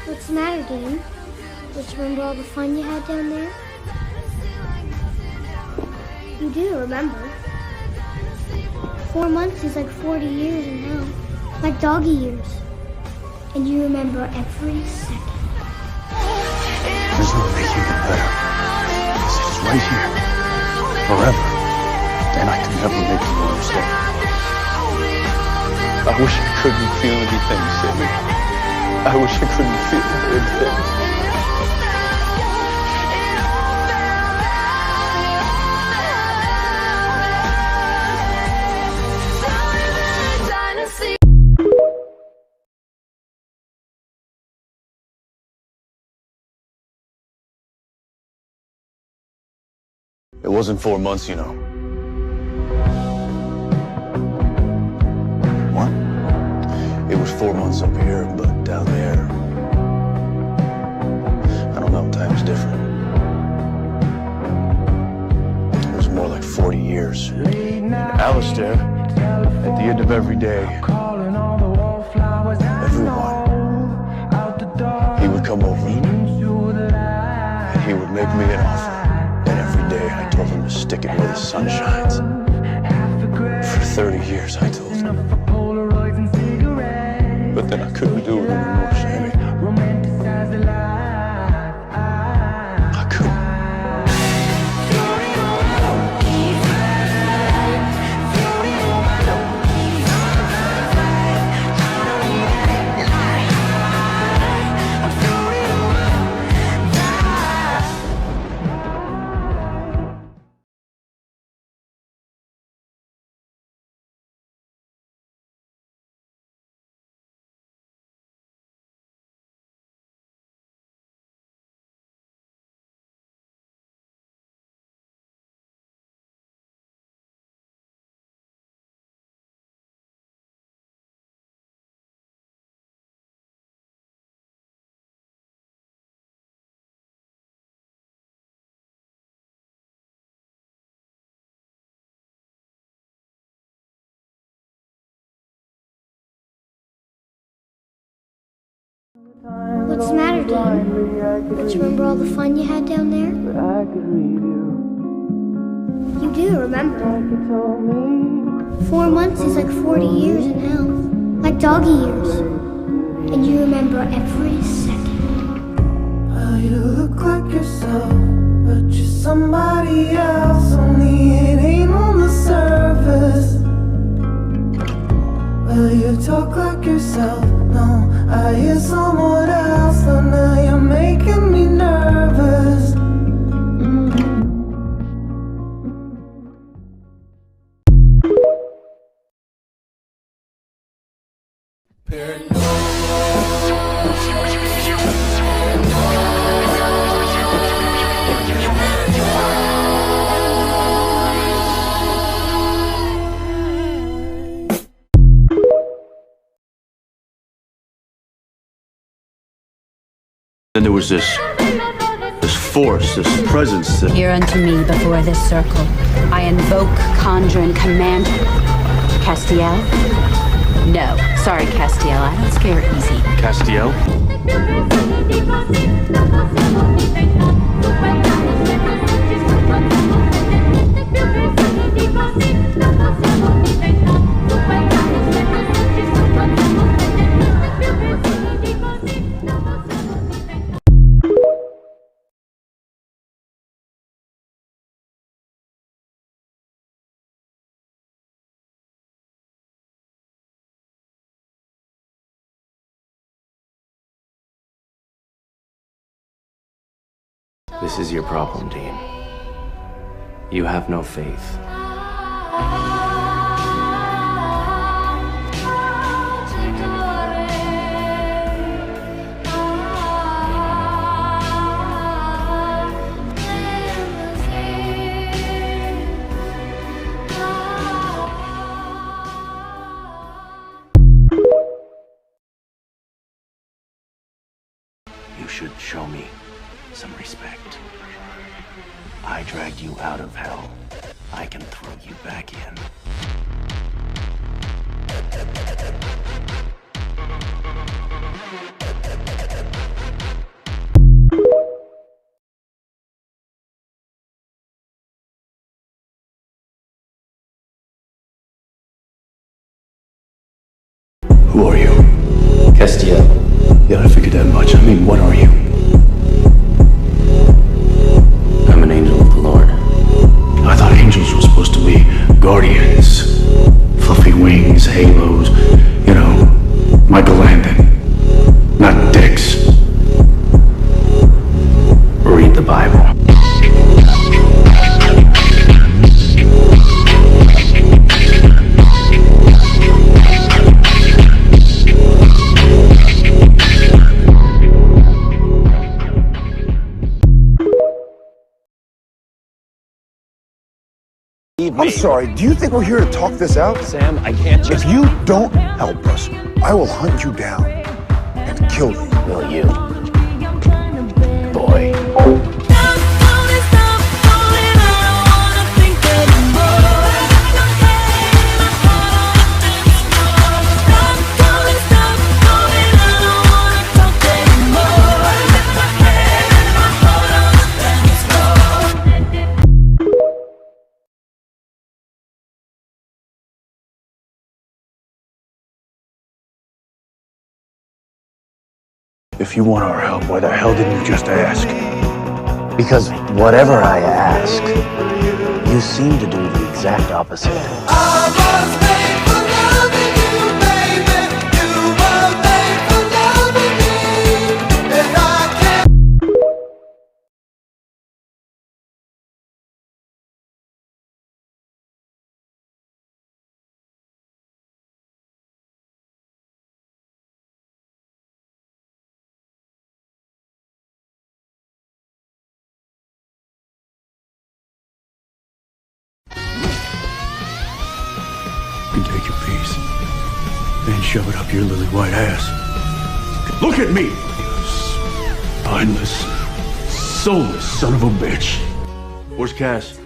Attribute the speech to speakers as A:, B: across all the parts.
A: What's the matter, Dean? Don't you remember all the fun you had down there? You do remember. 4 months is like 40 years in hell. Like doggy years. And you remember every second.
B: There's no making it better. Because it's right here. Forever. And I can never make another mistake. I wish I couldn't feel anything, Sammy. I wish I couldn't feel anything. It wasn't 4 months, you know. What? It was 4 months up here, but down there, I don't know, time's different. It was more like 40 years. And Alistair, at the end of every day, everyone, he would come over and he would make me an offer. I told him to stick it where the sun shines. For 30 years, I told him. But then I couldn't do it anymore, Sammy. I couldn't.
A: What's the matter, Dean? Don't you remember all the fun you had down there? You do remember. 4 months is like 40 years in hell. Like doggy years. And you remember every second.
C: You look like yourself, but you're somebody else. Only it ain't on the surface. Well, you talk like yourself. No, I hear someone else. So now you're making me nervous.
B: Then there was this force, this presence that...
D: Hear unto me before this circle. I invoke, conjure, and command... Castiel? No. Sorry, Castiel. I don't scare easy.
B: Castiel?
E: This is your problem, Dean. You have no faith. You should show me some respect. I dragged you out of hell. I can throw you back in.
B: Who are you?
E: Castiel.
B: Yeah, I figured that much. I mean, what are you?
E: I'm an angel of the Lord.
B: I thought angels were supposed to be guardians. Fluffy wings, halos, you know, Michael Landon. Not dicks.
E: Read the Bible.
F: I'm sorry, do you think we're here to talk this out?
E: Sam, I can't
F: If you don't help us, I will hunt you down and kill you.
E: Will you? Boy.
B: If you want our help, why the hell didn't you just ask?
E: Because whatever I ask, you seem to do the exact opposite.
B: You can take your piece and shove it up your lily white ass. Look at me! You spineless, soulless son of a bitch. Where's Cass?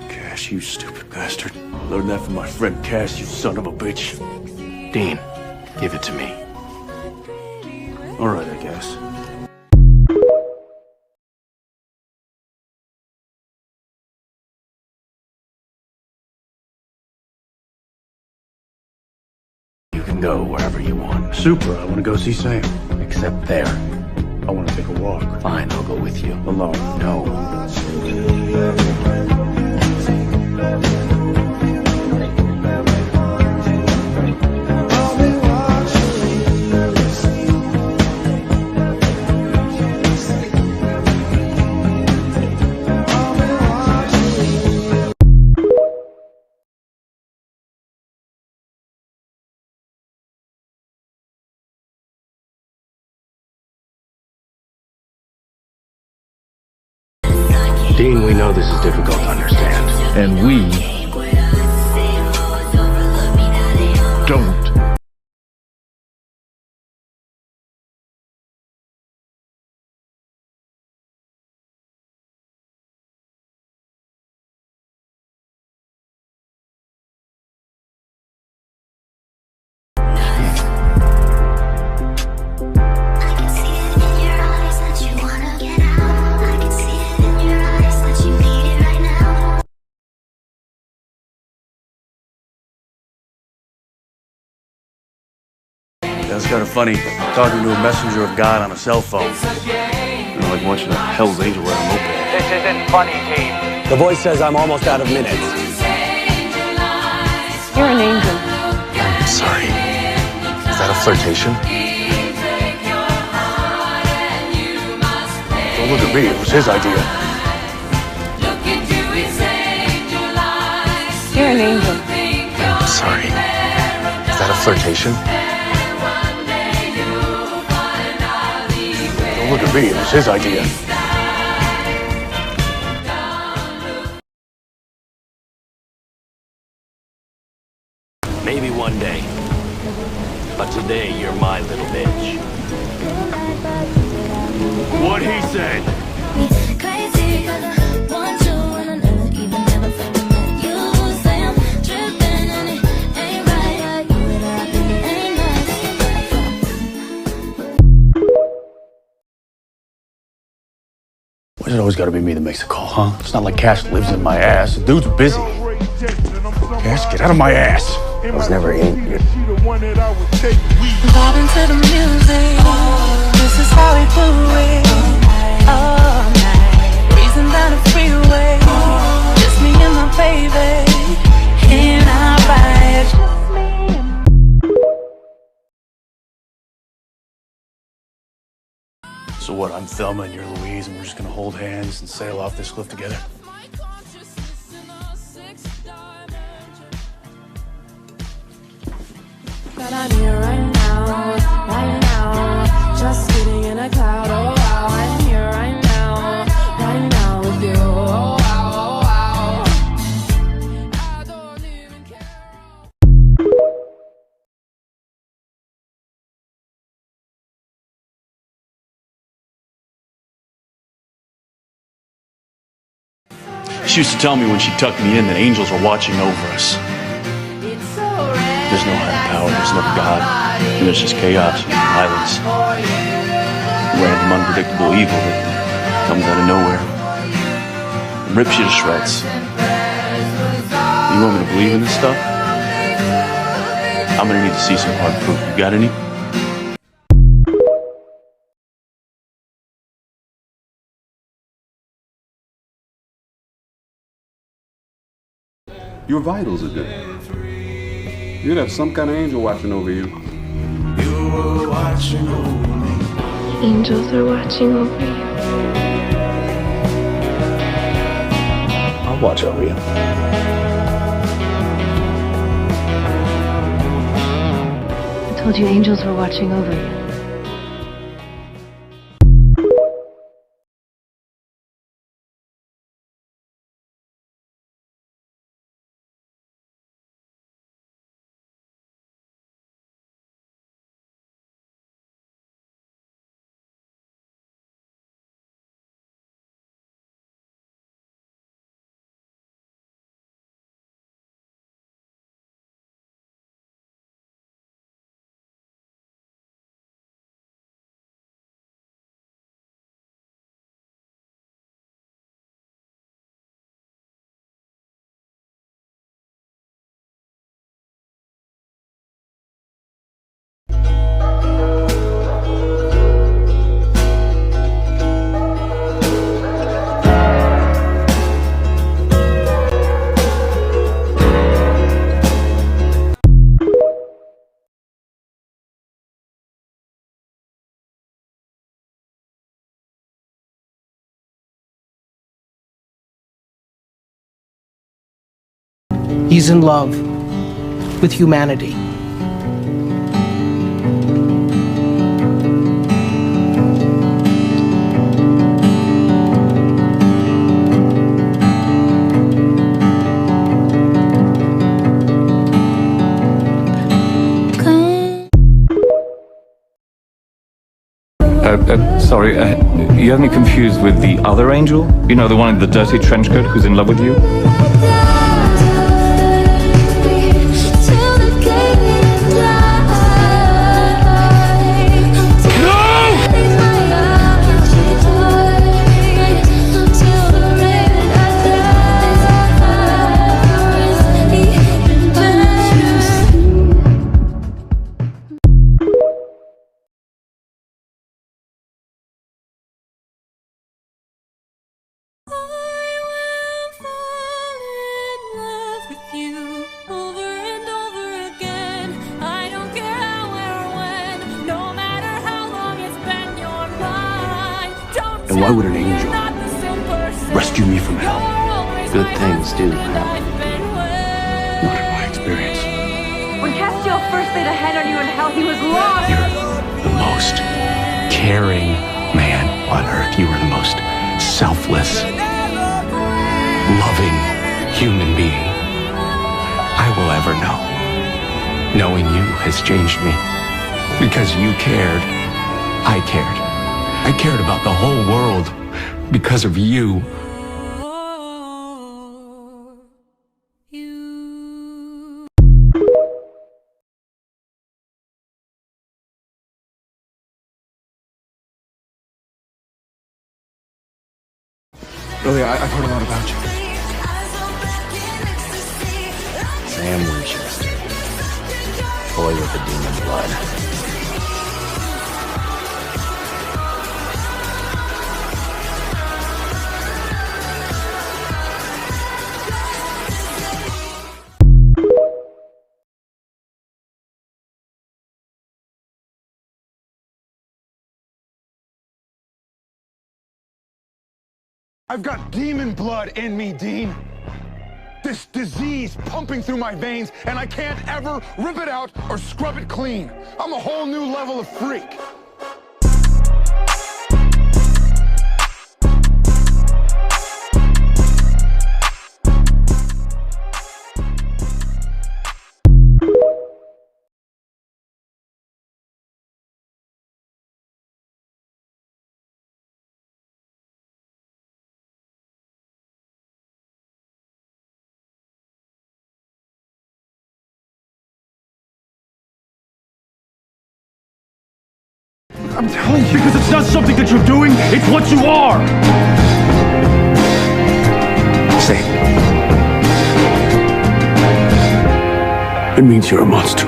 B: Cass, you stupid bastard. Learned that from my friend Cass, you son of a bitch.
E: Dean, give it to me.
B: All right, I guess.
E: You can go wherever you want.
B: Super, I want to go see Sam.
E: Except there.
B: I want to take a walk.
E: Fine, I'll go with you.
B: Alone.
E: No. Dean, we know this is difficult to understand.
B: And we don't. That's kind of funny, talking to a messenger of God on a cell phone. You know, like watching a Hell's Angel ride a moped.
G: This isn't funny, Pete.
H: The voice says I'm almost out of minutes.
D: You're an angel.
E: I'm sorry. Is that a flirtation?
B: Don't look at me, it was his idea.
D: You're an angel.
E: I'm sorry. Is that a flirtation?
B: Don't look at me, it was his idea.
E: Maybe one day. But today, you're my little bitch.
B: What he said.
I: Crazy 'cause I want you and I never even never thought I met you. Say I'm tripping and it ain't right. You and I ain't
B: Why's it always gotta be me that makes the call, huh? It's not like Cass lives in my ass. The dude's busy. Cass, get out of my ass. I was never in you.
I: Vibing to the music. This is how we do it. All night. Breezing down the freeway. Just me and my baby. In our ride. Just me and
B: So what, I'm Thelma and you're Louise, and we're just gonna hold hands and sail off this cliff together?
I: But I'm here right now, just sitting in a cloud, oh wow, I'm here right now with you, oh wow, oh wow. I don't even care.
B: She used to tell me when she tucked me in that angels were watching over us. There's no higher power, there's no God, and there's just chaos and violence. Random, unpredictable evil that comes out of nowhere and rips you to shreds. You want me to believe in this stuff? I'm gonna need to see some hard proof. You got any?
J: Your vitals are good. You'd have some kind of angel watching over you.
K: Angels are watching over you.
B: I'll watch over you.
K: I told you angels were watching over you.
L: He's in love with humanity.
M: Sorry, you have me confused with the other angel? You know, the one in the dirty trench coat who's in love with you?
B: And why would an angel rescue me from hell?
E: Good things do happen.
B: Not in my experience.
D: When Castiel first laid a hand on you in hell, he was lost.
B: You're the most caring man on earth. You are the most selfless, loving human being I will ever know. Knowing you has changed me. Because you cared, I cared. I cared about the whole world because of you.
J: Really, I've heard a lot about you.
B: Sam Winchester.
E: toy with the demon blood.
F: I've got demon blood in me, Dean. This disease pumping through my veins, and I can't ever rip it out or scrub it clean. I'm a whole new level of freak.
B: I'm telling you. Because it's not something that you're doing, it's what you are!
F: Say.
B: It means you're a monster.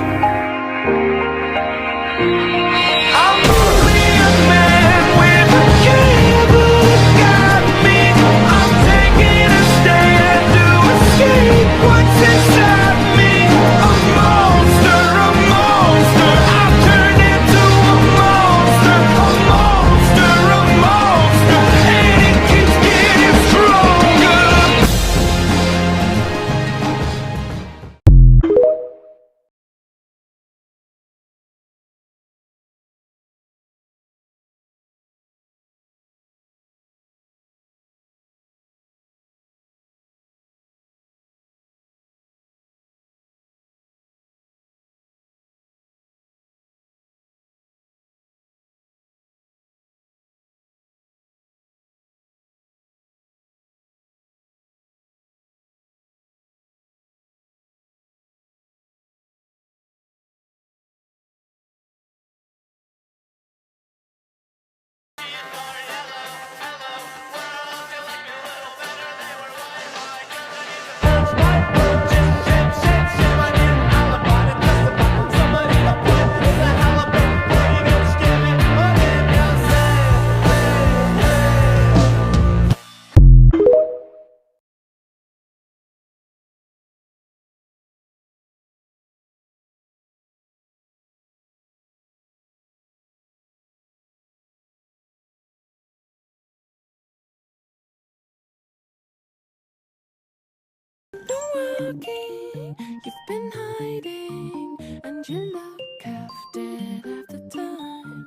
I: You've been hiding, and you look half dead half the time.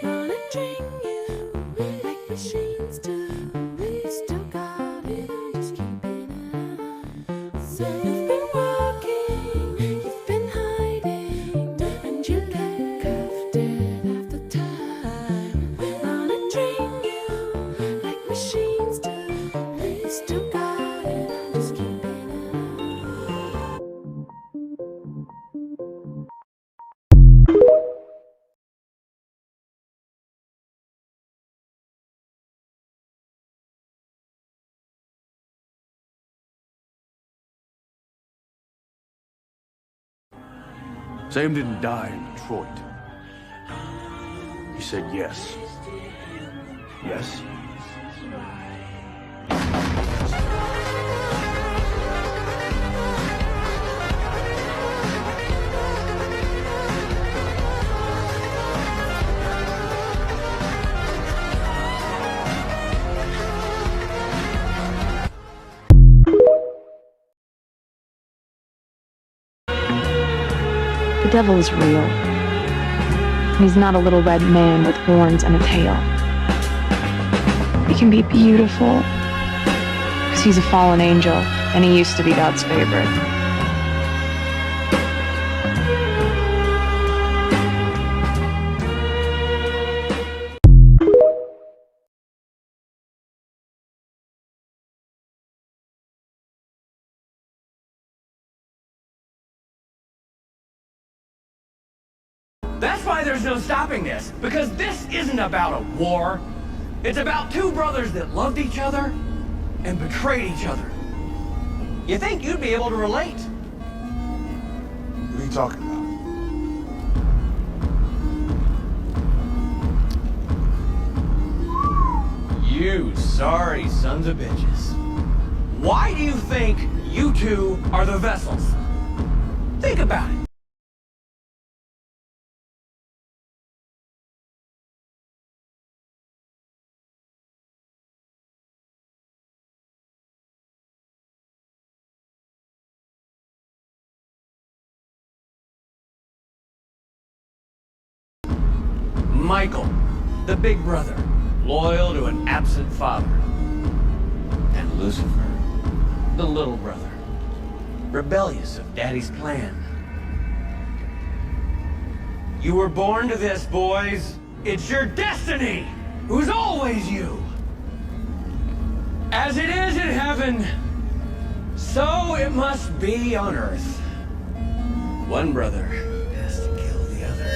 I: Monitoring you like machines do. You still got it, I'm just keeping an eye. So you've been walking, you've been hiding, and you look half dead half the time. Monitoring you like machines do. You still got it, I'm just keeping an eye.
B: Sam didn't die in Detroit. He said yes. Yes?
K: The devil is real. He's not a little red man with horns and a tail. He can be beautiful, because he's a fallen angel, and he used to be God's favorite.
G: That's why there's no stopping this, because this isn't about a war. It's about two brothers that loved each other and betrayed each other. You think you'd be able to relate?
F: What are you talking about?
G: You sorry sons of bitches. Why do you think you two are the vessels? Think about it. Michael, the big brother, loyal to an absent father. And Lucifer, the little brother, rebellious of Daddy's plan. You were born to this, boys. It's your destiny, who's always you. As it is in heaven, so it must be on earth. One brother has to kill the other.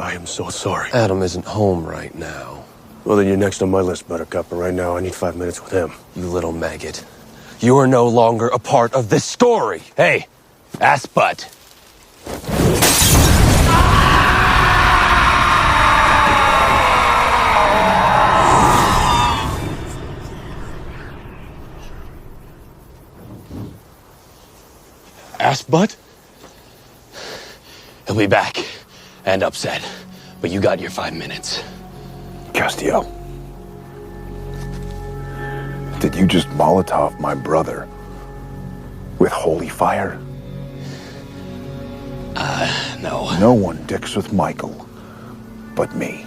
B: I am so sorry. Adam isn't home right now. Well, then you're next on my list, Buttercup, and right now I need 5 minutes with him. You little maggot. You are no longer a part of this story. Hey, ass butt. Ass butt? He'll be back. And upset, but you got your 5 minutes.
N: Castiel, did you just Molotov my brother with holy fire?
B: No.
N: No one dicks with Michael but me.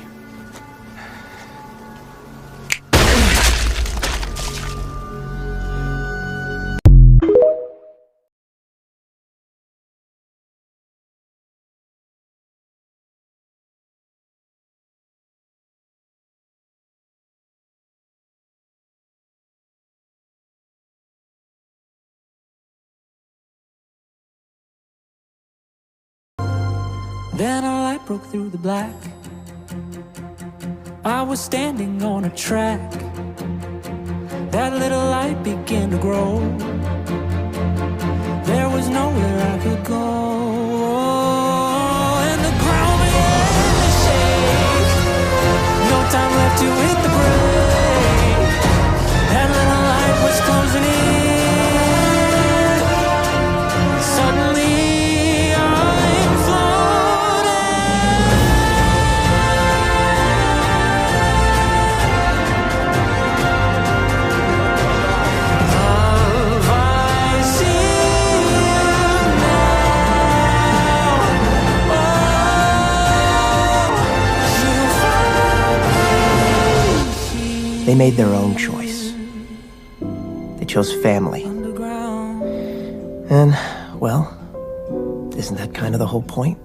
I: Then a light broke through the black. I was standing on a track. That little light began to grow. There was nowhere I could go. And the ground began to shake. No time left to hit the brake. That little light was closing in. Suddenly
L: They made their own choice. They chose family. And, well, isn't that kind of the whole point?